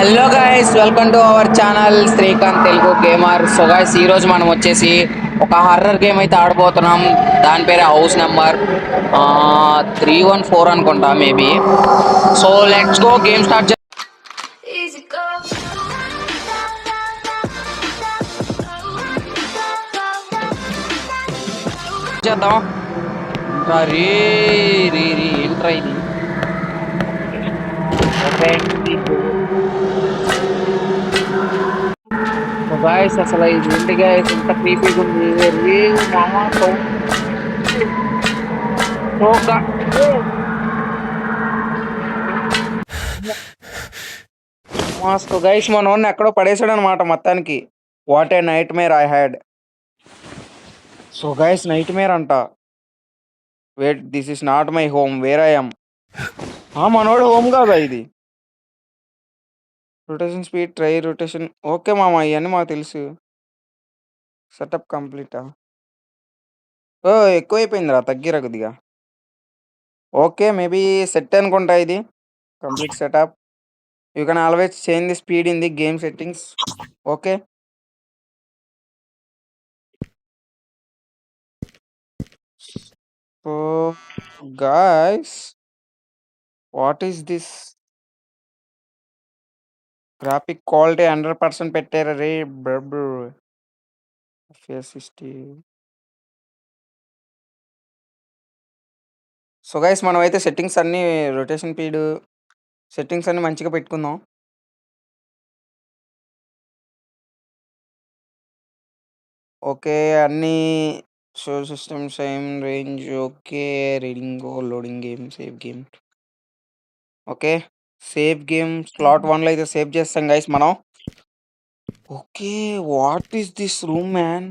Hello guys, welcome to our channel Srikanth Telugu gamer. So guys, ఈ రోజు మనం వచ్చేసి ఒక హర్రర్ గేమ్ అయితే ఆడబోతున్నాం. దాని పేరే హౌస్ నెంబర్ 314 అనుకుంటా maybe. So let's go, game start చేద్దాం. రీ రీ రీ ఏంట్రా ఇది? గాయస్, అసలు ఇది ఏంటి గాయస్, ఇంత క్రీపీగా ఉంది. రీ మామా మాస్క్ గైస్, మన ఎక్కడో పడేసాడు అనమాట మొత్తానికి. What a nightmare I had. So guys, nightmare అంట. Wait, this is not my home, where I am. మనోడు హోమ్ కాదా ఇది? Rotation speed, try rotation. Okay మామ, ఇవన్నీ మాకు తెలుసు. సెటప్ కంప్లీటా? ఓ ఎక్కువైపోయిందిరా, తగ్గిరా కొద్దిగా. ఓకే, మేబీ సెట్ అనుకుంటా ఇది. Complete setup. You can always change the speed in the game settings. Okay. So guys, what is this? Graphic quality 100% పెట్టారు రే బ్రబ్. ఫేస్ 60. సో గైస్, మనం అయితే సెట్టింగ్స్ అన్నీ, రొటేషన్ స్పీడ్ సెట్టింగ్స్ అన్ని మంచిగా పెట్టుకుందాం. ఓకే, అన్నీ show system same range. Okay, reading loading game, save game. Okay, save game slot 1లో అయితే సేవ్ చేస్తాం గైస్ మనం. Okay, what is this room man?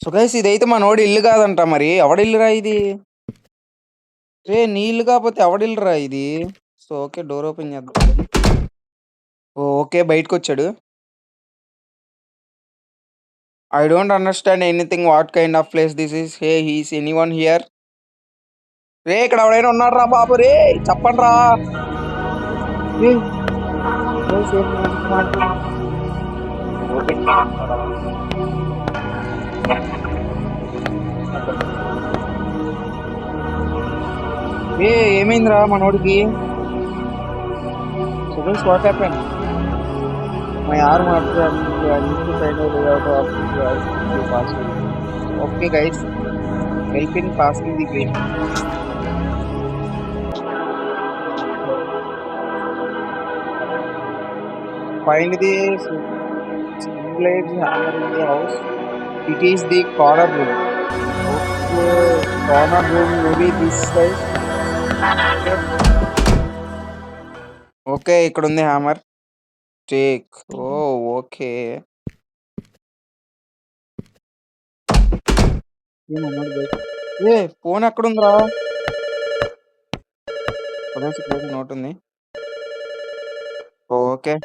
So guys, ఇదైతే మనోడి ఇల్లు కాదంట. మరి ఎవడిల్లురా ఇది? రే, నీ ఇల్లు కాకపోతే ఎవడిల్లురా ఇది? సో ఓకే, డోర్ ఓపెన్ చేద్దాం. ఓకే, బయటకు వచ్చాడు. I don't understand anything. What kind of place this is? Hey, is anyone here? రే, ఇక్కడ ఎవడైనా ఉన్నాడు రా బాబు. రే చెప్పండి రా. ఏమైందిరా మనోడికి? Suresh, what happen? My arm okay guys, help in passing the game. Find the village hammer in the house. It is the corner room. Okay, corner room maybe this side. Okay, ఇక్కడ ఉంది హ్యామర్. టేక్. ఓ okay. ఏ phone ఎక్కడుందిరా? Note ఉంది. Okay,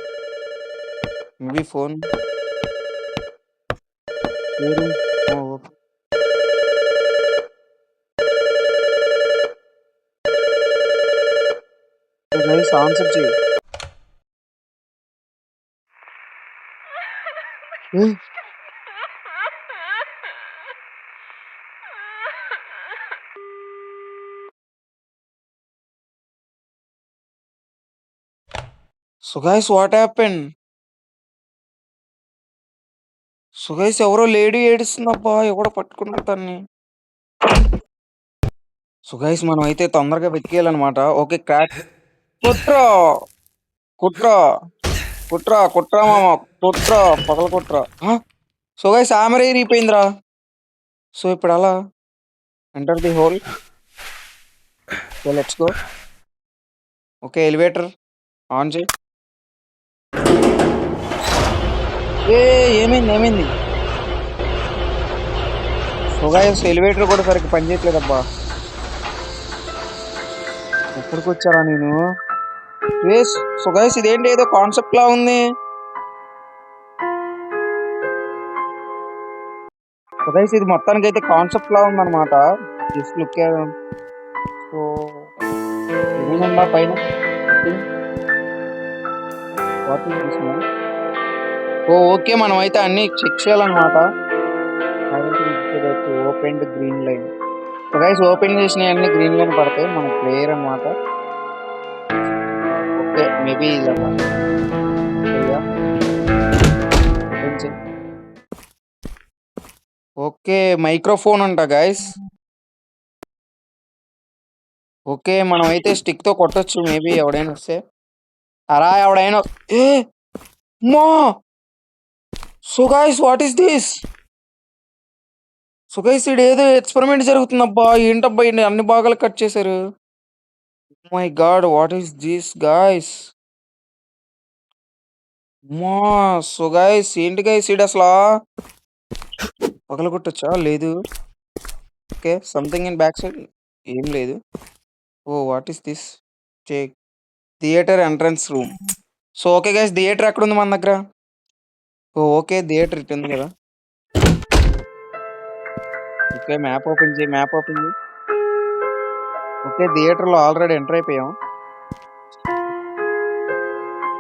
maybe phone. Answer చేయి. So guys, what happen? So guys, ఎవరో lady ఏడుస్తుందబ్బా. ఎవడో పట్టుకున్నారు తన్ని. So guys, మనం అయితే తొందరగా వెతికేయాలన్నమాట. Okay, crack. కుట్రా కుట్రా కుట్రా కుట్రా మామ, కుట్రా పగల కుట్రా. సో గైస్, ఆమెరే ఇరిగిపోయిందిరా. సో ఇప్పుడు అలా enter the hole. Let's go. Okay, elevator on చేయి. ఏమైంది? సో గైస్, ఎలివేటర్ కూడా సరిగ్గా పనిచేయట్లేదబ్బా. ఎక్కడికి వచ్చారా నేను? సో గైస్, ఇదేంటి ఏదో కాన్సెప్ట్ లా ఉంది. సో గైస్, ఇది మొత్తానికి అయితే కాన్సెప్ట్ లా ఉందన్నమాట. Just look. సో ఏముందా పైన? What is this man? Okay. మనమైతే అన్నీ చెక్ చేయాలన్నమాట. Opened green line. So guys open చేసినయన్నీ గ్రీన్ లైన్ పడతాయి. మనకు క్లియర్ అన్నమాట. ఓకే. మేబీ ఇదన్నా. యాహ్! ఓపెన్ చెయ్. ఓకే. మైక్రోఫోన్ అంట గైస్. ఓకే. మనమైతే స్టిక్‌తో కొట్టొచ్చు మేబీ ఎవడైనా వస్తే. అరా ఎవడైనా ఏ అమ్మా! So guys what is this? So guys ఈడేదో ఎక్స్‌పెరిమెంట్ జరుగుతుందబ్బా! ఏంటబ్బా ఈడ్ని అన్ని భాగాలు కట్ చేశారు. My god! What is this guys? అమ్మా! సో గైస్ ఏంటి గైస్ ఈడసలా? పగలగొట్టొచ్చా? లేదు. Okay. Something in back side ఏం లేదు. Oh! What is this? Check theatre entrance room. So okay guys theatre ఎక్కడుంది మన దగ్గర? ఓకే. థియేటర్ ఇటుంది గదా! ఓకే. మ్యాప్ ఓపెన్ చెయి. మ్యాప్ ఓపెన్ చెయి. ఓకే. థియేటర్‌లో ఆల్రెడీ ఎంటర్ అయిపోయాం.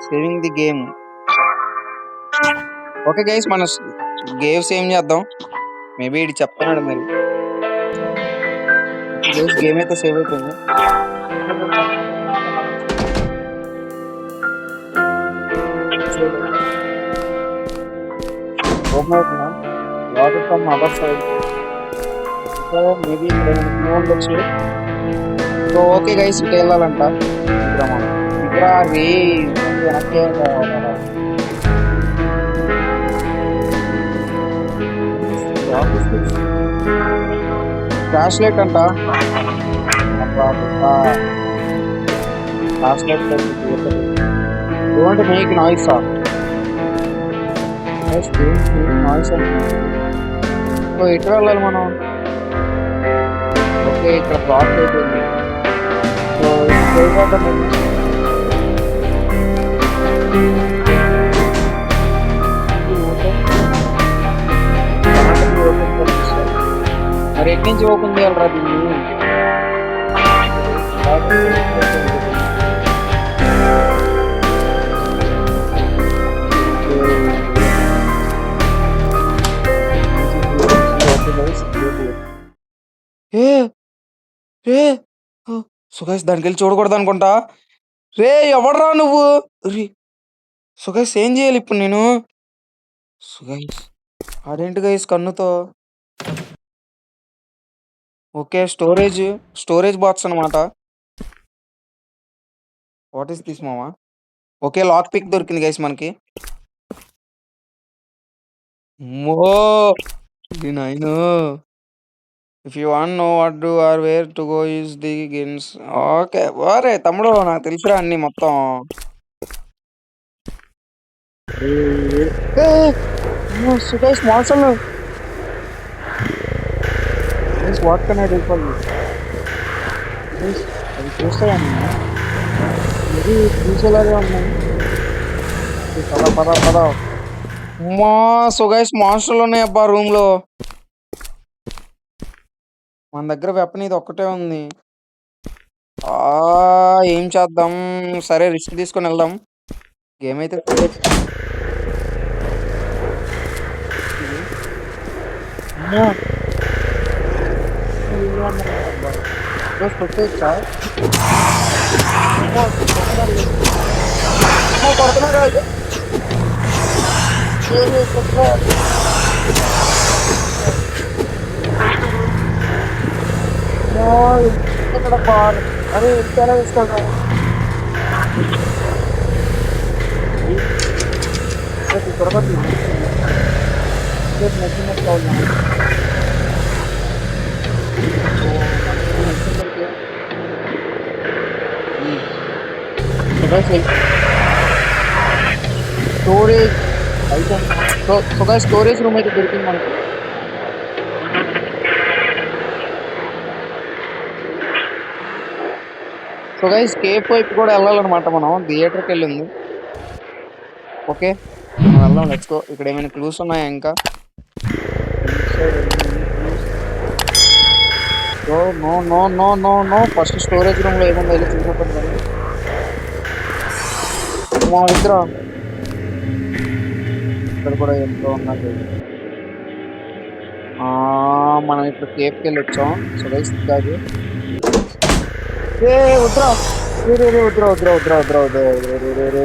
Saving the game. Okay guys మన గేమ్ సేవ్ చేద్దాం. మేబీ ఈడు చెప్తున్నాడు మరి. గైస్ గేమ్ అయితే సేవ్ అయిపోయింది. ఓపెన్ అవుతుందా? Lock from other side. So maybe ఇక్కడ ఏమైనా క్లూ ఉండొచ్చు. సో ఓకే గైస్ ఇటు వెళ్ళాలంట. ఇక్కడ రే వెనక్కే ఫ్లాష్ లైట్ అంట. Flash light don't make noise noise అంటే సో ఎటు వెళ్ళాలి మనం? ఓకే ఇక్కడ బ్లాక్ అయిపోయింది. సో మరి ఎటు నుంచి ఓపెన్ చేయాలరా దీన్ని? ఏ రే సో గైస్ దానికి వెళ్ళి చూడకూడదు అనుకుంటా. రే ఎవడరా నువ్వు? రే సో గైస్ ఏం చేయాలి ఇప్పుడు నేను? సో గైస్ అదేంటి గైస్ కన్నుతో? ఓకే స్టోరేజ్ బాక్స్ అనమాట. వాట్ ఈస్ దిస్ మామా? ఓకే లాక్ పిక్ దొరికింది గైస్ మనకి. అమ్మో! నాయనో! If you want know what do or where to go is the games. Okay. ఒరే తమ్ముడు నాకు తెలుసురా అన్నీ మొత్తం. సో గైస్ మాల్సన్‌లో guys what can I do for you? Guys అవి చూస్తాయని మేబీ చూసేలాగే ఉన్నాయి. పద. అమ్మా! సో గైస్ మాన్స్టర్‌లు ఉన్నాయి అబ్బా రూమ్‌లో. మన దగ్గర వెపన్ ఇది ఒక్కటే ఉంది. ఏం చేద్దాం? సరే రిస్క్ తీసుకొని వెళ్దాం. గేమ్ అయితే అమ్మో! కొట్టేయచ్చా? అమ్మో! కొడుతున్నాడు. ఇక్కడ బాల్ అరే ఇంతేలా ఇస్తాడు. స్టోరేజ్ ఐటమ్ స్టోరేజ్ రూమ్ అయితే దొరికింది మనకి. సో గైస్ కేఫ్ వైపు కూడా వెళ్ళాలన్నమాట. మనం థియేటర్కి వెళ్ళింది. ఓకే మనం వెళ్దాం. Let's go. ఇక్కడ ఏమైనా క్లూస్ ఉన్నాయా ఇంకా? నో ఫస్ట్ స్టోరేజ్ రూమ్ లో ఏముందో వెళ్ళి చూసుకుంటాం. మా ఇద్దరు ఇక్కడ కూడా ఎంతో ఉన్నారు guys. ఆ మనం ఇప్పుడు కేఫ్కి వెళ్ళి వచ్చాం. సో గైస్ కాదు ఏ వద్దురా రే రే రే వద్దురా వద్దురా వద్దురా వద్దురా వద్దురా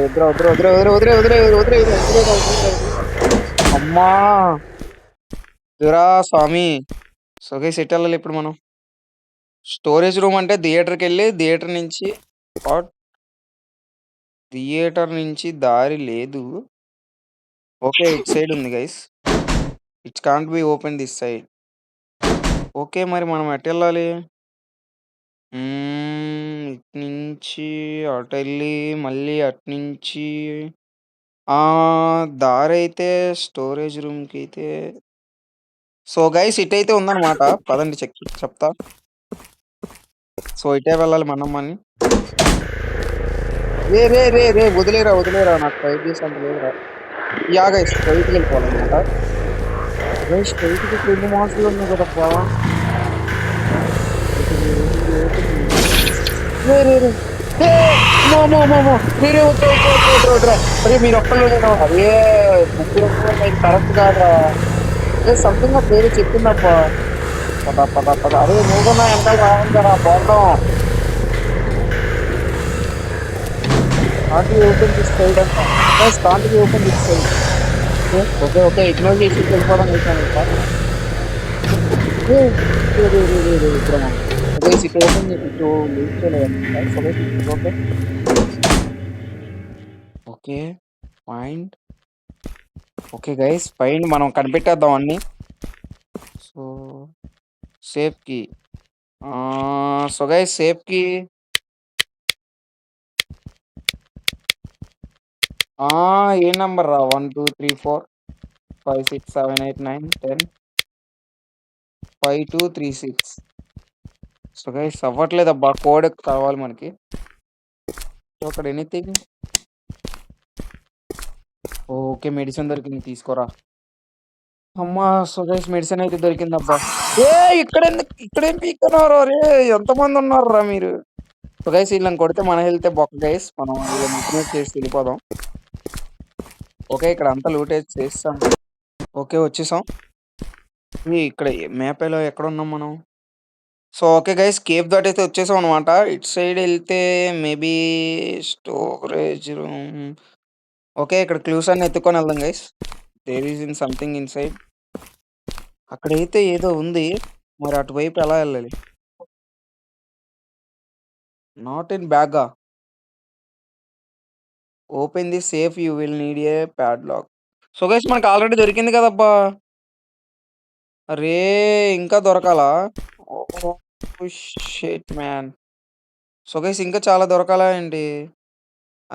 వద్దురా వద్దురా వద్దురా వద్దురా వద్దురా వద్దురా వద్దురా అమ్మా దురా స్వామి. సో గైస్ ఎటు వెళ్ళాలి ఇప్పుడు మనం? స్టోరేజ్ రూమ్ అంటే థియేటర్కి వెళ్ళి థియేటర్ నుంచి దారి లేదు. ఓకే ఇట్ సైడ్ ఉంది guys. It's can't be open this side. Okay మరి మనం ఎటు వెళ్ళాలి? ఇటు నుంచి అటు వెళ్ళి మళ్ళీ అటు నుంచి దారి అయితే స్టోరేజ్ రూమ్కి అయితే సో గైస్ ఇటైతే ఉందన్నమాట. పదండి చెప్తా. సో ఇటే వెళ్ళాలి మనం అని. రే రే రే రే వదిలేరా నాకు ఫైట్ చేసి అంత లేదురా. యా గైస్ స్ట్రైట్కి వెళ్ళిపోవాలన్నమాట. గైస్ స్ట్రైట్కి 2 మార్కులు ఉన్నాయి కదప్పా. రే రే రే ఏ, మో మో మో మో రే రే వద్దురా. అరే మీరు ఒక్కళ్ళు అరే ముగ్గురు కరెక్ట్ కాదా? అదే సంథింగ్ పేరు చెప్పిందప్ప. పద అరే నువ్వు నా ఎంత రావాలి కదా పోతాం. స్టార్ట్ ఓపెన్ తీసుకోండి అంట. స్టార్ట్ ఓపెన్ తీసుకోండి. ఓకే ఇగ్నోర్ చేసి వెళ్ళిపోవడం అయిపోయాను. ఇటు ఓపెన్ చేసి ఇటు లీవ్ చేయలేదు. Okay okay find. Okay guys find మనం కనిపెట్టేద్దాం అన్ని. సో సేఫ్కి సో గైస్ సేఫ్కి ఏ నంబర్ రా? 1 2 3 4 5 6 7 8 9 10 5 2 3 6. సో గైస్ అవ్వట్లేదు అబ్బా. కోడ్ కావాలి మనకి. సో అక్కడ ఎనీథింగ్. ఓకే మెడిసిన్ దొరికింది తీసుకోరా. అమ్మా సో గైస్ మెడిసిన్ అయితే దొరికిందబ్బా. ఏ ఇక్కడేం పీక్కున్నారు? అరే ఎంతమంది ఉన్నారా మీరు? సో గైస్ వీళ్ళని కొడితే మన హెల్తే బొక్క గైస్. మనం వీళ్ళని ఇగ్నోర్ చేసి వెళ్ళిపోదాం. ఓకే ఇక్కడ అంతా లూటేజ్ చేస్తాం. ఓకే వచ్చేసాం. ఇక్కడ మ్యాప్లో ఎక్కడ ఉన్నాం మనం? సో ఓకే గైస్ కేఫ్ దాటైతే వచ్చేసాం అనమాట. ఇటు సైడ్ వెళ్తే మేబీ స్టోరేజ్ రూమ్. ఓకే ఇక్కడ క్లూస్ అన్ని ఎత్తుకొని వెళ్దాం guys. There is in something inside. అక్కడైతే ఏదో ఉంది. మరి అటువైపు ఎలా వెళ్ళాలి? నాట్ ఇన్ బ్యాగా. Open the safe you will need a padlock. So guys మనకు ఆల్రెడీ దొరికింది కదబ్బా. అరే ఇంకా దొరకాలా? Shit man. సో గైస్ ఇంకా చాలా దొరకాలా ఏంటి?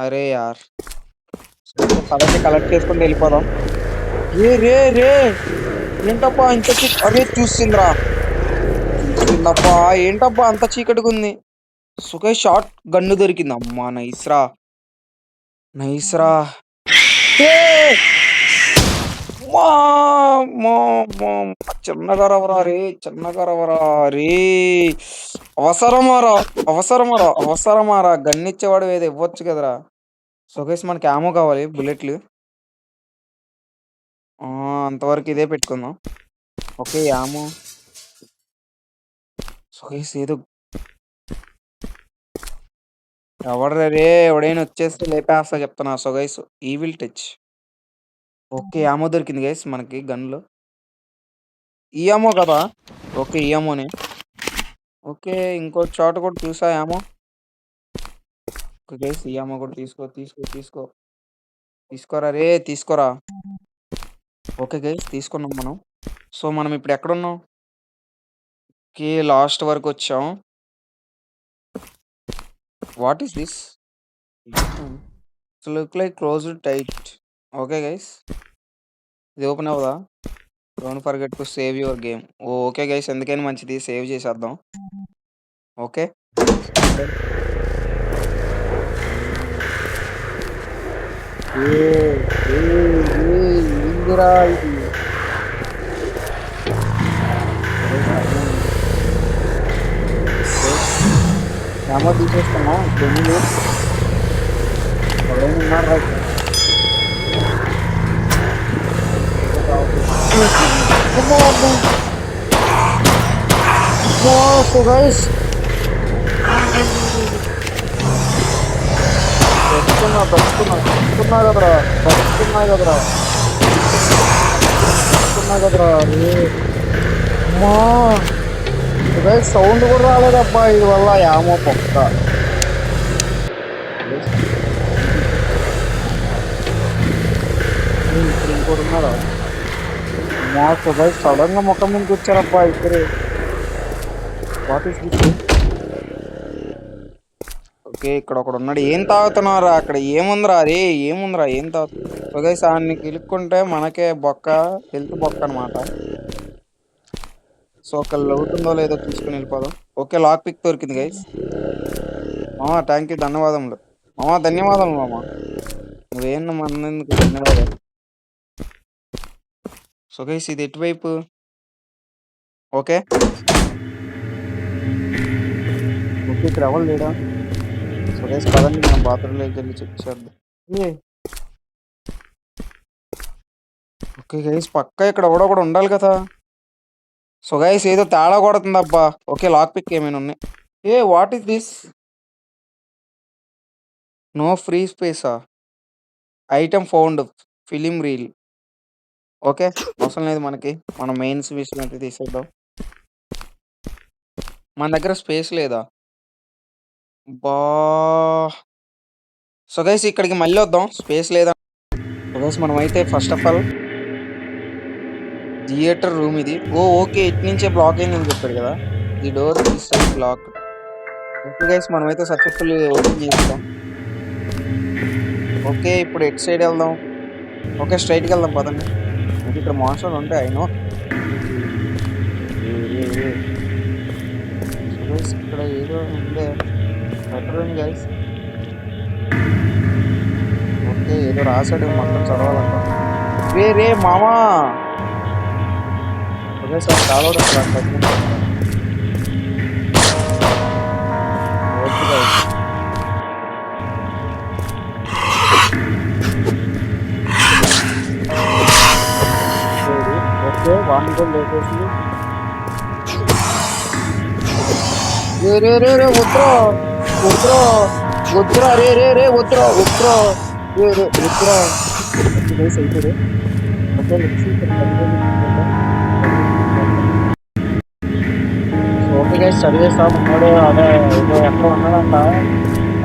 అరే యార్ పదండి కలెక్ట్ చేసుకుంటూ వెళ్ళిపోదాం. రే ఏంటబ్బా ఇంత అరే చూసిందబ్బా. ఏంటబ్బా అంత చీకటిగా ఉంది? సుఖ షార్ట్ గన్ను దొరికింది. అమ్మా నైస్రా. చిన్నగా రవరా రే. అవసరమారా గన్నిచ్చేవాడు ఏదో ఇవ్వచ్చు కదరా. సో గైస్ మనకి ఆమో కావాలి బుల్లెట్లు. అంతవరకు ఇదే పెట్టుకుందాం. ఓకే ఆమో. సో గైస్ ఏదో ఎవడైనా వచ్చేస్తే లేపేస్తా చెప్తున్నా. So guys evil touch. Okay ఆమో దొరికింది గైస్ మనకి గన్లో. ఈ ఆమో కదా? ఓకే ఈ ఆమోనే. ఓకే ఇంకో చోట కూడా చూసా ఆమో. ఓకే గైస్ ఈ ఆమో కూడా తీసుకోరా రే తీసుకోరా. ఓకే గైస్ తీసుకున్నాం మనం. సో మనం ఇప్పుడు ఎక్కడున్నాం? ఓకే లాస్ట్ వరకు వచ్చాం. What is this? Look like closed tight. Okay guys ఇది ఓపెన్ అవ్వదా? Don't forget to save your game. Okay guys ఎందుకైనా మంచిది సేవ్ చేసేద్దాం. ఓకే ఏందిరా ఇది? ఏమో తీసేస్తున్నా. జమ్ములు ఎవరైనా ఉన్నారా? అమ్మో! అమ్మో! అమ్మో! సో గైస్ బ్రతుకున్నా కదరా! బ్రతుకున్నా కదరా! బ్రతుకున్నా కదరా! అరే! అమ్మా! సో గైస్ సౌండ్ కూడా రాలేదబ్బా ఇది వల్ల యామో పక్క. గైస్ ఇప్పుడు ఇంకోటి ఉన్నాడా? అమ్మా! సో గైస్ సడన్ గా ముఖం మీదకి వచ్చారబ్బా ఇద్దరు. What is this? ఓకే. ఇక్కడ ఒకడున్నాడు. ఏం తాగుతున్నావురా? అక్కడ ఏముందిరా? అరే! ఏముందిరా? ఏం తాగు సో గైస్ ఆడిని కిలుక్కుంటే మనకే బొక్క. హెల్త్ బొక్క అనమాట. సో ఒకళ్ళు అవుతుందో లేదో చూసుకొని వెళ్ళిపోదాం. ఓకే. లాక్ పిక్ దొరికింది గైస్. మామ థ్యాంక్ యూ. ధన్యవాదములు. మామ ధన్యవాదములు మామ. నువ్వేం అన్నందుకు ధన్యవాదాలు. సో గైస్ ఇది ఎటువైపు? ఓకే. ఓకే. ఇక్కడ ఎవరు లేడా? సో గైస్ పదండి మనం బాత్రూంలోకి వెళ్ళి చెక్ చేద్దాం. ఏ ఓకే గైస్ పక్కా ఇక్కడ ఎవడో ఒకడు ఉండాలి కదా! సో గైస్ ఏదో తేడా కొడుతుందబ్బా! ఓకే. లాక్ పిక్ ఏమైనా ఉన్నాయి. ఏ what is this? No free స్పేసా? Item found. Film reel. Okay. అవసరం లేదు మనకి. మన మెయిన్స్ విషయం అయితే తీసేద్దాం. మన దగ్గర స్పేస్ లేదా? అబ్బా! సో గైస్ ఇక్కడికి మళ్ళీ వద్దాం. స్పేస్ లేదా? సో గైస్ మనమైతే first of all theatre room ఇది. ఓకే. ఇటు నుంచే బ్లాక్ అయిందని చెప్పాడు కదా! The door this side blocked. Okay guys మనమైతే సక్సెస్‌ఫుల్లీ ఓపెన్ చేసేసాం. ఓకే. ఇప్పుడు ఎటు సైడ్ వెళ్దాం? ఓకే. స్ట్రెయిట్‌గా వెళ్దాం పదండి. అంటే ఇక్కడ మాన్స్టర్లు ఉంటాయి. I know. A A A so guys ఇక్కడ ఏదో ఉందే. బెటర్ ఉంది గైస్. ఓకే. ఏదో రాసాడు మొత్తం చదవాలంట. రే మామా! సో గైస్ అది డౌన్‌లోడ్ అసలు ఓకే గైస్. ఓకే. వాడిని కూడా లేపేసి రే వద్దురా! వద్దురా! వద్దురా! రే వద్దురా! వద్దురా! రే వద్దురా! ఓకే గైస్ అయిపోయారు. ఓకే. లెట్స్ సీ ఇక్కడ సో ఓకే గైస్ చదివేసాం. ఉన్నాడు అదే ఏదో ఎక్కడ ఉన్నాడంట.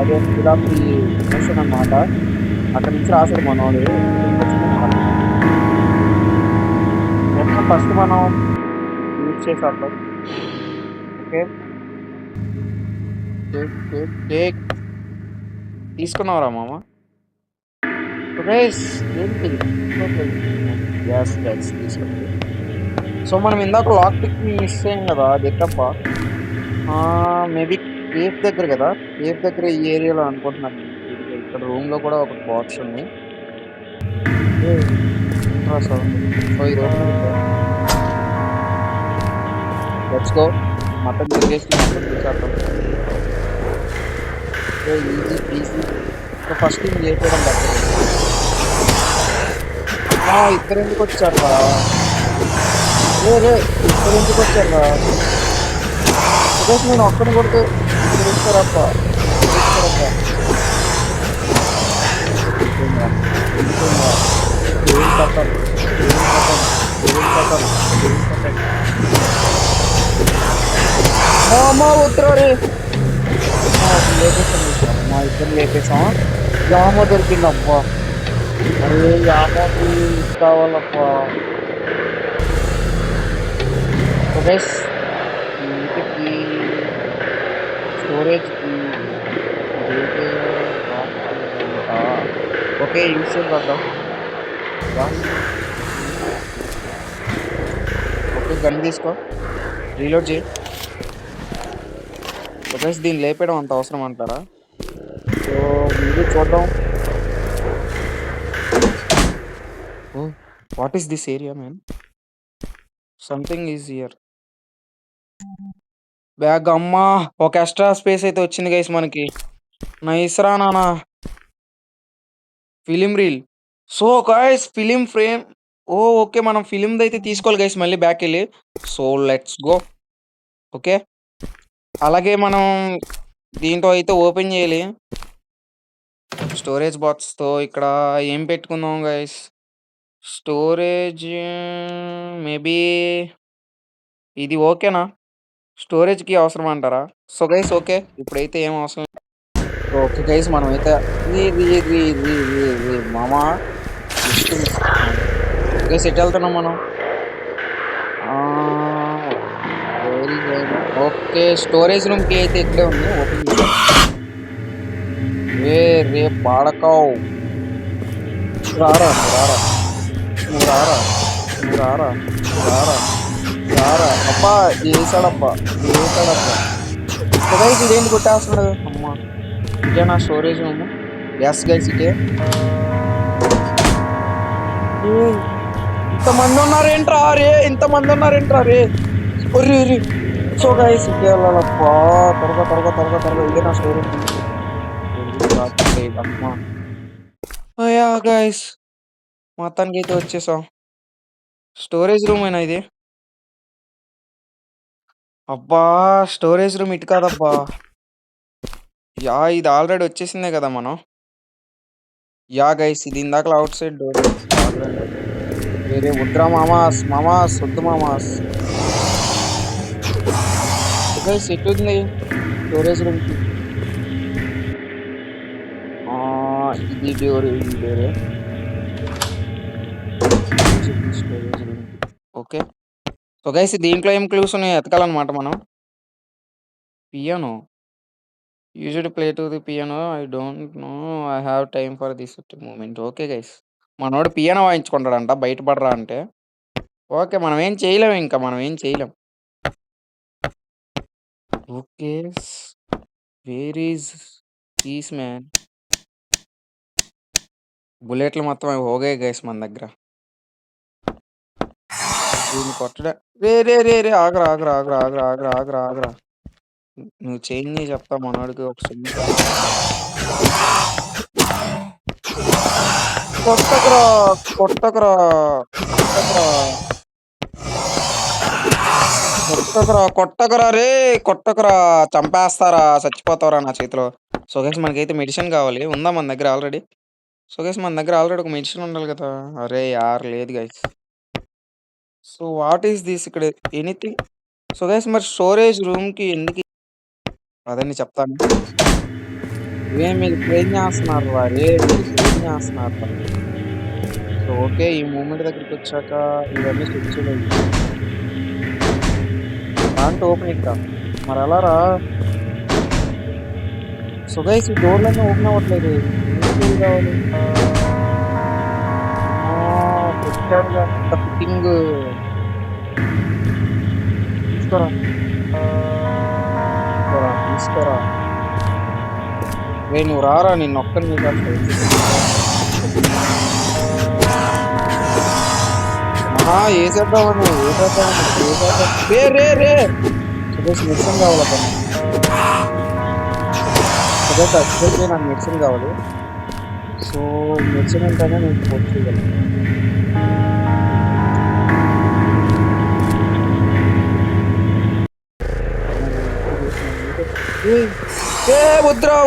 అదే ఫిల్ ఆఫ్ ది ఎమోషన్ అన్నమాట. అక్కడి నుంచి రాసాడు మనోడు. ఓకే. ఫస్ట్ మనం యూజ్ చేసేద్దాం. ఓకే. కేక్ తీసుకున్నావురా మామ? సో గైస్ ఏంటి యెస్ గైస్ తీసుకున్నాడు. సో మనం ఇందాక లాక్ పిక్ మిస్ అయ్యాం కదా! అది ఎక్కబ్బా? మేబీ కేఫ్ దగ్గర కదా! కేఫ్ దగ్గర ఈ ఏరియాలో అనుకుంటున్నాను. ఇక్కడ రూమ్‌లో కూడా ఒక బాక్స్ ఉంది. ఏంట్రా సౌండ్? సో ఇది ఓపెన్ చేద్దాం. Let's go. మటన్ తిరిగేసి మటన్ తీసేద్దాం. So easy PG. So first ఇది చేసేయడం బెటర్. ఇద్దరెందుకు వచ్చారురా? ఇద్దరెందుకు వచ్చారురా? బికాస్ నేను ఒక్కడిని కొడితే ఇద్దరు వచ్చారబ్బా. వెళ్ళిపోయిందా? వెళ్ళిపోయిందా? ఏం కథం? ఏం కథం? ఏం కథం? ఏం కథం? అమ్మా వద్దురా రే! లేపేసాం మా ఇద్దరు లేపేసాం. యామ దొరికిందబ్బా. అరే యామకి కావాలబ్బా. సో గైస్ ఇంటికి స్టోరేజ్‌కి ఇదైతే ఓకే. యూసేజ్ వద్దాం. ఓకే. గన్ తీసుకో. రీలోడ్ చేయి. సో గైస్ దీన్ని లేపేయడం అంత అవసరం అంటారా? సో వీడియో చూద్దాం. Oh! What is this area man? Something is here. Bag అమ్మా! ఒక ఎక్స్‌ట్రా స్పేస్ అయితే వచ్చింది గైస్ మనకి. నైస్ రా నాన్న. Film reel. So guys film frame okay. మనం ఫిల్మ్‌దయితే తీసుకోవాలి గైస్ మళ్ళీ బ్యాకెళ్ళి. So, let's go. ఓకే. అలాగే మనం దీంట్లో అయితే ఓపెన్ జేయాలి. స్టోరేజ్ బాక్స్‌తో ఇక్కడ ఏం పెట్టుకుందాం గైస్? స్టోరేజ్ మేబీ ఇది ఓకేనా? స్టోరేజ్‌కి అవసరమంటారా? So, guys okay. ఇప్పుడైతే ఏం అవసరం లేదు. ఓకే గైస్ మనమైతే రీ రీ రీ రీ రీ రీ మామ జస్ట్ మిస్. గైస్ ఎటెళ్తున్నాం మనం? ఆహ్, వేర్ ఈస్ ఓకే. స్టోరేజ్ రూమ్‌కి అయితే ఇక్కడే ఉంది. ఓపెన్ చేసాం. రే బాడకవ్ రారా నువ్వు రారా. నువ్వు రారా. నువ్వు రారా. రారా. రారా. అబ్బా! ఏసాడబ్బా! ఏసాడబ్బా! సో గైస్ ఇదేంటి కొట్టేస్తున్నాడు? అమ్మ! ఇదేనా స్టోరేజ్ రూము? యెస్ గైస్ ఇదే. ఏయ్! ఇంతమందున్నారేంట్రా రే! ఇంతమందున్నారేంట్రా రే! ఒరేయ్! సో గైస్ ఇటే ఎళ్ళాలబ్బా! త్వరగా ఇదే నా స్టోరేజ్ రూమ్. అమ్మా! యాహ్! గైస్ మొత్తానికైతే వచ్చేసాం. స్టోరేజ్ రూమేనా ఇది? అబ్బా! స్టోరేజ్ రూమ్ ఇటు కాదబ్బా! యాహ్! ఇది ఆల్రెడీ వచ్చేసిందే కదా మనం. యాహ్! గైస్ ఇది ఇందాకల ఔట్ సైడ్ డోర్ గైస్ ఇది ఆల్రెడీ. రే వద్దురా మామాస్, మామాస్ వద్దు మామాస్. గైస్ ఎటుంది స్టోరేజ్ రూమ్‌కి? ఇది డోర్, ఇది డోరే. స్టోరేజ్ రూమ్‌కి. ఓకే. సో గైస్ దీంట్లో ఏం క్లూస్ ఉన్నాయో ఎతకాలన్నమాట మనం. Piano. Used play to the piano. I don't know. I have time for this moment. Okay guys. మనోడు పియానో వాయించుకుంటాడంట బయట పడరా అంటే. ఓకే. మనం ఏం చేయలేం ఇంకా. మనం ఏం చేయలేం. Okay. Where is peace man? బుల్లెట్లు మొత్తం హోగాయి గైస్ మన దగ్గర. దీన్ని కొట్టడా ఆగరా, ఆగరా, ఆగరా, ఆగరా, ఆగరా, ఆగరా, ఆగరా. నువ్వు చేంజ్ చేయి చెప్తా మనోడికి ఒక సున్ని. కొట్టకురా, కొట్టకురా, కొట్టకురా, కొట్టకురా, కొట్టకురా రే కొట్టకురా. చంపేస్తారా చచ్చిపోతావురా నా చేతిలో. సో గైస్ మనకైతే మెడిసిన్ కావాలి. ఉందా మన దగ్గర ఆల్రెడీ? సో గైస్ మన దగ్గర ఆల్రెడీ ఒక మెడిసిన్ ఉండాలి కదా! అరే యార్ లేదు guys. So what is this ఇక్కడ ఎనీథింగ్. సో గైస్ మరి స్టోరేజ్ రూమ్‌కి ఎందుకు అదండి చెప్తాను. మీరు ఇప్పుడేం చేస్తున్నారురా మీరు ఇప్పుడేం చేస్తున్నారురా? So okay. ఈ మూవ్‌మెంట్ దగ్గరికొచ్చాక ఇవన్నీ స్విచ్‌లయ్యి. కాంట్ ఓపెన్ ఇట్ రా. మరెలా రా? సో గైస్ ఈ డోర్‌లన్నీ ఓపెన్ అవ్వట్లేదు. ఎందుకు ఇది కావాలి? పెట్టాడుగా ఇంత ఫిట్టింగు. తీసుకోరా. తీసుకోరా, తీసుకోరా. రేయ్! నువ్వు రారా నిన్నొక్కడిని చేసేస్తా. ఏసేద్దామని, ఏసేద్దామని, ఏసేద్దాం. రే! సురేష్ మెడిసిన్ కావాలబ్బా నాకు. సురేష్ అర్జెంట్‌గా నాకు మెడిసిన్ కావాలి. సో మెడిసిన్ ఉంటేనే నేను ఫోన్ చేయగలను. ఏయ్! వద్దురా.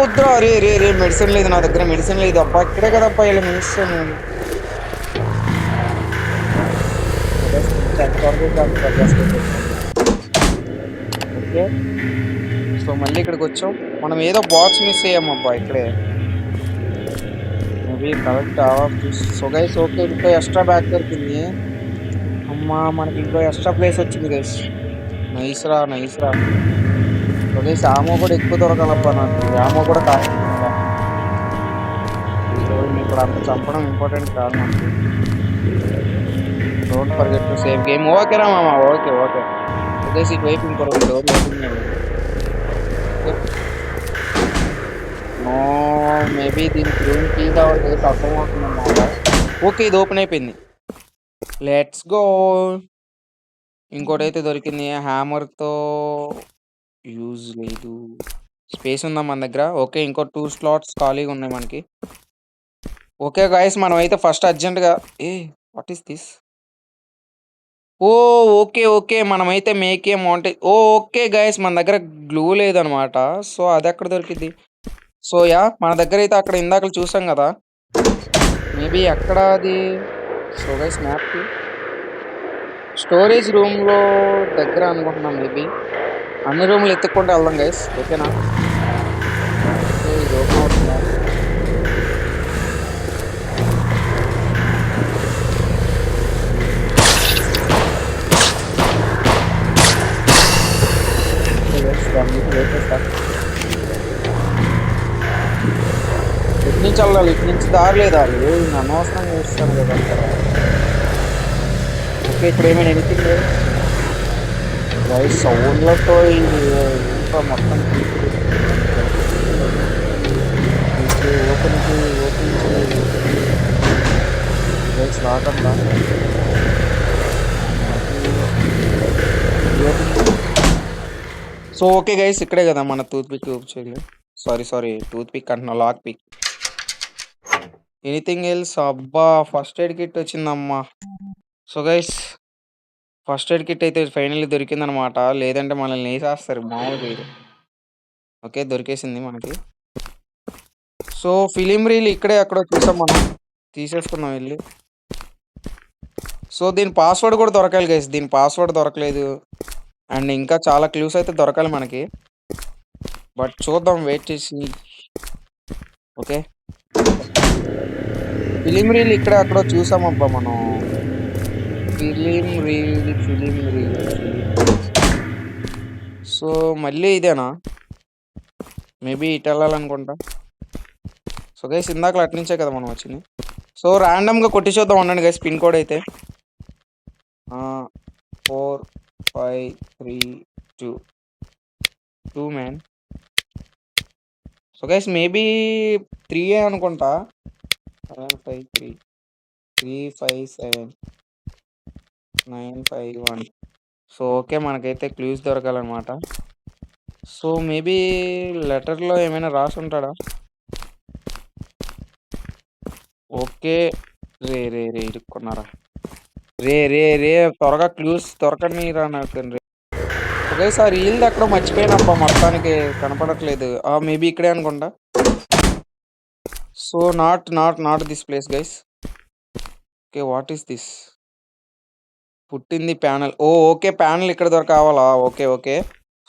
మెడిసిన్ లేదు నా దగ్గర మెడిసిన్ లేదు. అబ్బా! ఇక్కడే కదబ్బా ఈళ్ళ మెడిసిన్. ఓకే. సో మళ్ళీ ఇక్కడికొచ్చాం. మనం ఏదో బాక్స్ మిస్ అయ్యామబ్బా ఇక్కడే. Maybe correct so guys okay. ఇంకో ఎక్స్‌ట్రా బ్యాగ్ దొరికింది. అమ్మా! మనకి ఇంకో ఎక్స్‌ట్రా ప్లేస్ వచ్చింది గైస్. నైస్ రా. సో గైస్ ఆమో కూడా ఎక్కువ దొరకాలబ్బా నాకు. ఆమో కూడా కావాలి ఇంకా. ఈరోజు ఇప్పుడు అంత చంపడం ఇంపార్టెంట్ కాదు మనకి. Don't forget to save game. ఓకేరా మామ. ఓకే. సో గైస్ ఇటువైపు ఇంకో 2 డోర్‌లు ఓపెన్ చేయాలి. నో మేబీ దీనికి రూమ్ కీ కావాలి కదా! అర్థమవుతుందన్నమాట. ఓకే. ఇది ఓపెన్ అయిపోయింది. Let's go. ఇంకోటైతే దొరికింది. హ్యామర్‌తో యూజ్ లేదు. స్పేస్ ఉందా మన దగ్గర? ఓకే. ఇంకో 2 స్లాట్స్ ఖాళీగా ఉన్నాయి మనకి. ఓకే గైస్ మనమైతే ఫస్ట్ అర్జెంట్‌గా what is this? Okay. Okay. మనమైతే మేకే మౌంటైన్ ఓకే గైస్ మన దగ్గర గ్లూ లేదనమాట. సో, అదెక్కడ దొరికిద్ది? So, yeah! మన దగ్గరైతే అక్కడ ఇందాకల చూసాం గదా! మేబీ ఎక్కడ అది? సో, గైస్ మ్యాప్‌కి స్టోరేజ్ రూమ్‌లో దగ్గర అనుకుంటున్నా మేబీ. అన్ని రూములు ఎతుక్కుంటూ ఎళ్దాం గైస్. ఓకేనా? ఓకే. ఇది ఓపెన్ అవుతుందా? Okay guys. దాన్నైతే వేసేసా. ఎటు నుంచి ఎళ్ళాలి? ఇటు నుంచి దారి లేదా? లేదు. అనవసరంగా ఏసేసాను గదా! అక్కడ. ఓకే. ఇక్కడేమైనా ఎనీథింగ్ గైస్ సౌండ్‌లతో ఇది ఏంటో మొత్తం ఓపెన్ చెయి, ఓపెన్ చెయి, ఓపెన్ చెయి. గైస్ రాకండా. ఓపెన్ చెయి. సో, ఓకే గైస్ ఇక్కడే గదా! మన టూత్ పిక్ చూపించేది. సారీ టూత్ పిక్ అంటున్నా లాక్ పిక్. ఎనీథింగ్ ఎల్స్ అబ్బా! ఫస్ట్ ఎయిడ్ కిట్ వచ్చిందమ్మా! So, guys first aid kit అయితే ఫైనల్లీ దొరికిందనమాట. లేదంటే మనల్ని ఏసేస్తారు మామూలుగా ఎయరు. ఓకే. దొరికేసింది మనకి. సో, ఫిల్మ్ రీల్ ఇక్కడే ఎక్కడో చూసాం మనం. తీసేసుకుందాం ఎళ్లి. సో, దీని పాస్వర్డ్ కూడా దొరకాలి గైస్. దీని పాస్వర్డ్ దొరకలేదు. అండ్ ఇంకా చాలా క్లూస్ అయితే దొరకాలి మనకి. బట్ చూద్దాం వెయిట్ చేసి. ఓకే. ఫిల్మ్ రీల్ ఇక్కడే ఎక్కడో చూసామబ్బా మనం. Film reel. సో, మళ్ళీ ఇదేనా? మేబీ ఇటెళ్ళాలనుకుంటా. సో, గైస్ ఇందాకల అటునుంచే కదా మనం వచ్చింది. సో, ర్యాండమ్‌గా కొట్టి చూద్దాం ఉండండి గైస్ పిన్ కోడ్ అయితే. 4, 5, 3, 2. 2 మ్యాన్. సో, గైస్ మేబీ 3 అనుకుంటా. 7, 5, 3. 3, 5, 7, 9, 5, 1. So, okay. మనకైతే క్లూస్ దొరకాలనమాట. సో, మేబీ లెటర్‌లో ఏమైనా రాసుంటాడా? ఓకే. రే ఇరుక్కున్నారా? రే త్వరగా క్లూస్ దొరకనీరా నాకు రే. గైస్ ఆ రీల్‌ది ఎక్కడో మర్చిపోయానబ్బా మొత్తానికి కనపడట్లేదు. మేబీ ఇక్కడే అనుకుంటా. So, not this place guys. Okay. What is this? పుట్టింది ప్యానెల్. ఓకే. ప్యానెల్ ఇక్కడ కావాలా? ఓకే.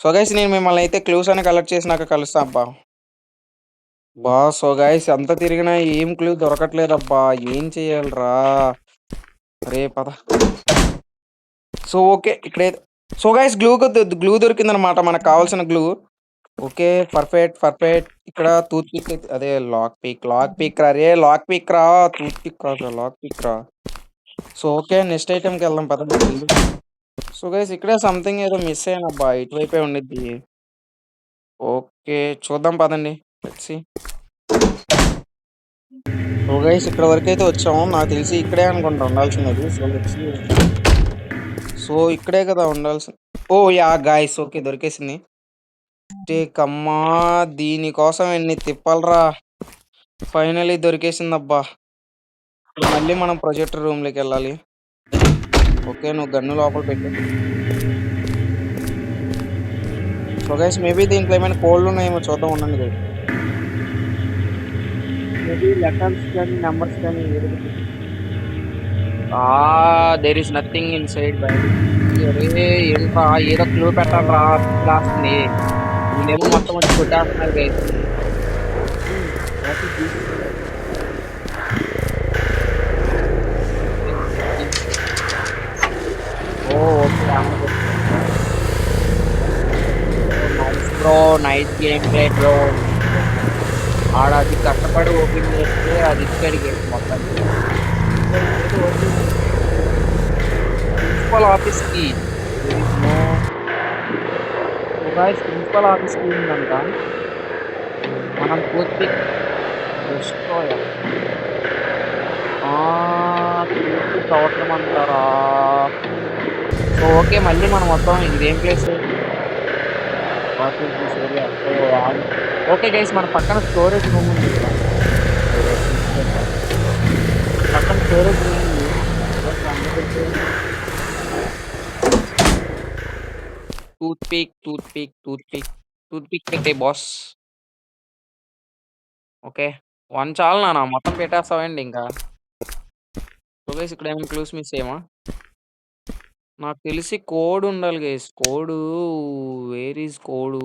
సో, గైస్ నేను మిమ్మల్ని అయితే క్లూస్ అన్ని కలెక్ట్ చేసినాక కలుస్తా అబ్బా! సో, గైస్ ఎంత తిరిగినా ఏం క్లూ దొరకట్లేదబ్బా! ఏం చేయాలిరా? అరే పద. So, okay. So, guys glue దొరికిందనమాట మనకు కావాల్సిన గ్లూ. ఓకే. పర్ఫెక్ట్. ఇక్కడ టూత్ పిక్ అదే లాక్ పిక్ రా రే లాక్ పిక్ రా. టూత్ పిక్ కాదురా లాక్ పిక్ రా. So, okay. నెక్స్ట్ ఐటెమ్‌కెళ్దాం పదండి. సో, గైస్ ఇక్కడే సంథింగ్ ఏదో మిస్ అయ్యానబ్బా! ఇటువైపే ఉండిద్ది. ఓకే. చూద్దాం పదండి. Let's see. సో, గైస్ ఇక్కడ వరకైతే వచ్చాము. నాకు తెలిసి ఇక్కడే అనుకుంటా ఉండాల్సినది. So, let's see. సో, ఇక్కడే కదా ఉండాల్సింది. యాహ్! Guys okay. దొరికేసింది. కమ్మా! దీనికోసం ఎన్ని తిప్పలురా! ఫైనల్లీ దొరికేసిందబ్బా! ఇప్పుడు మళ్ళీ మనం ప్రొజెక్టర్ రూమ్‌లోకెళ్ళాలి. ఓకే. నువ్వు గన్ను లోపల పెట్టు. సో, గైస్ మేబీ దీంట్లో ఏమైనా కోడ్లున్నాయేమో చూద్దాం ఉండండి గైస్. మేబీ లెటర్స్ గాని, నంబర్స్ గాని ఏదో ఒకటి. There is nothing inside bye. అరే! ఏంట్రా ఏదో క్లూ పెట్టాలిరా పిచ్చిలేస్తుంది. వీళ్ళేమో మొత్తం వచ్చి కొట్టేస్తున్నారు guys. What is this? Okay. Nice bro. Nice game play bro. ఆడది కష్టపడి ఓపెన్ చేస్తే అది ఇచ్చాడు గేమ్ మొత్తానికి. ప్రిన్సిపల్ ఆఫీస్‌కి there is no guys principal ఆఫీస్‌కి ఉందంట. మనం toothpick destroyer. Toothpick అవసరం అంటారా? So, okay. మళ్ళీ మనం వద్దాం. ఇదేం place? What is this area? Okay guys మన పక్కన స్టోరేజ్ రూమ్ ఉంది ఇక్కడ. పక్కన స్టోరేజ్ రూమ్ ఉంది. అందులో టూత్ పిక్ పెట్టేయి బాస్. ఓకే. 1 చాలు నాన్న మొత్తం పెట్టేస్తావేంటి ఇంకా? సో, గైస్ ఇక్కడ ఏమైనా క్లూస్ మిస్ అయ్యామా? నాకు తెలిసి కోడ్ ఉండాలి guys. Where is code?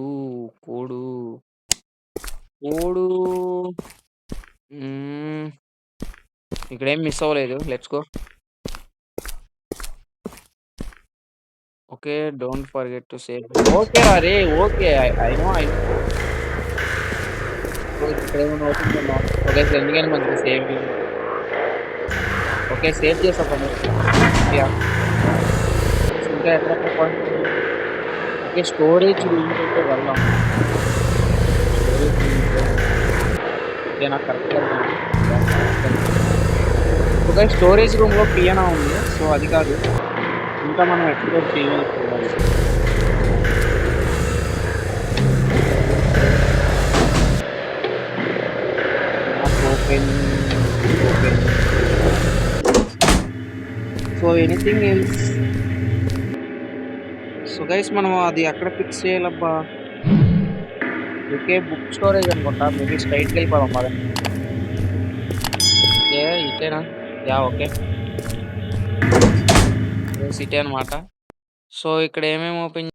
Code, code హ్మ్. ఇక్కడేం మిస్ అవ్వలేదు. Let's go. Okay. Don't forget to save. Okay రా రేయ్! ఓకే. I know. సో, ఇక్కడేమైనా అవుతుందేమో. ఓకే. ఎందుకైనా మంచిది సేవింగ్. ఓకే. సేవ్ చేసా ఫస్ట్. యాహ్! ఇంకా ఎక్కడెక్కడ పాయింట్స్ ఉన్నాయి? ఓకే. స్టోరేజ్ రూమ్‌కైతే వెళ్దాం. స్టోరేజ్ రూమ్‌లో ఓకేనా? కరెక్ట్‌గా వెళ్ళానా? యాహ్! కరెక్ట్‌గా వెళ్ళాను. సో, గైస్ స్టోరేజ్ రూమ్‌లో పియానో ఉంది. సో, అది కాదు. ఇంకా మనం ఎక్స్‌ప్లోర్ చేయాలి. Not open, open. So, anything else? So, guys మనం అది ఎక్కడ ఫిక్స్ చేయాలబ్బా? ఓకే. బుక్ స్టోరేజ్ అనుకుంటా. మేబీ స్ట్రెయిట్‌గెళ్ళిపోదాం పదండి. ఓకే. ఇటేనా? యాహ్! ఓకే. యెస్ ఇటే అన్నమాట. సో, ఇక్కడ ఏమేమి ఓపెన్